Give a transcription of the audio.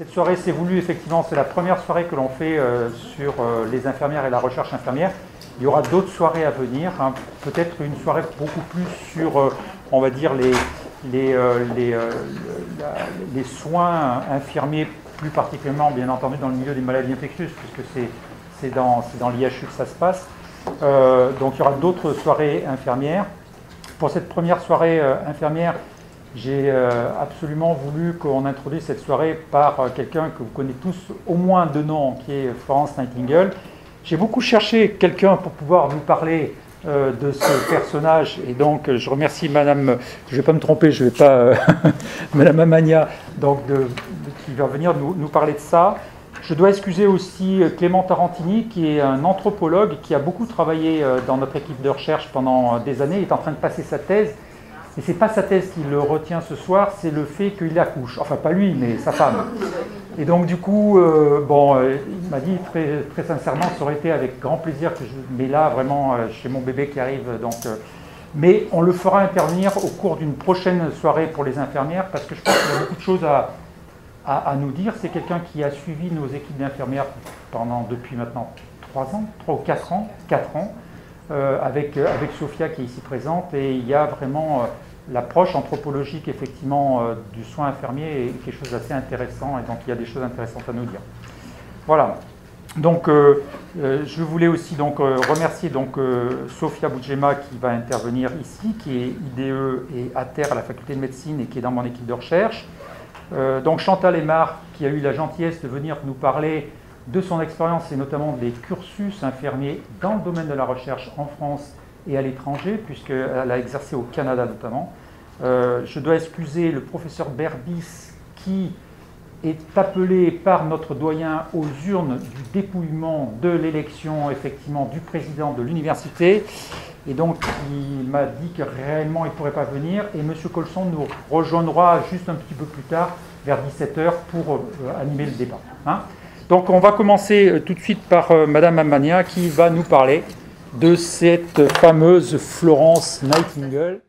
Cette soirée, c'est voulu, effectivement, c'est la première soirée que l'on fait sur les infirmières et la recherche infirmière. Il y aura d'autres soirées à venir, hein, peut-être une soirée beaucoup plus sur, on va dire, les soins infirmiers, plus particulièrement, bien entendu, dans le milieu des maladies infectieuses, puisque c'est dans l'IHU que ça se passe. Donc il y aura d'autres soirées infirmières. Pour cette première soirée infirmière, j'ai absolument voulu qu'on introduise cette soirée par quelqu'un que vous connaissez tous au moins de nom, qui est Florence Nightingale. J'ai beaucoup cherché quelqu'un pour pouvoir nous parler de ce personnage, et donc je remercie Madame, je ne vais pas me tromper, je ne vais pas, Madame Amania, donc qui va venir nous parler de ça. Je dois excuser aussi Clément Tarantini, qui est un anthropologue qui a beaucoup travaillé dans notre équipe de recherche pendant des années. Il est en train de passer sa thèse. Et ce n'est pas sa thèse qui le retient ce soir, c'est le fait qu'il accouche. Enfin, pas lui, mais sa femme. Et donc, du coup, il m'a dit très, très sincèrement, ça aurait été avec grand plaisir que je... Mais là, vraiment, j'ai mon bébé qui arrive. Mais on le fera intervenir au cours d'une prochaine soirée pour les infirmières, parce que je pense qu'il y a beaucoup de choses à nous dire. C'est quelqu'un qui a suivi nos équipes d'infirmières depuis maintenant 3 ou 4 ans. Avec Sophia qui est ici présente, et il y a vraiment l'approche anthropologique effectivement du soin infirmier est quelque chose d'assez intéressant, et donc il y a des choses intéressantes à nous dire. Voilà. Donc je voulais aussi remercier Sophia Boudjema qui va intervenir ici, qui est IDE et ATER à la faculté de médecine et qui est dans mon équipe de recherche. Donc Chantal Aymar qui a eu la gentillesse de venir nous parler de son expérience et notamment des cursus infirmiers dans le domaine de la recherche en France et à l'étranger, puisqu'elle a exercé au Canada notamment. Je dois excuser le professeur Berbis qui est appelé par notre doyen aux urnes du dépouillement de l'élection effectivement du président de l'université, et donc il m'a dit que réellement il ne pourrait pas venir, et M. Colson nous rejoindra juste un petit peu plus tard vers 17h pour animer le débat. Donc on va commencer tout de suite par Madame Amania qui va nous parler de cette fameuse Florence Nightingale.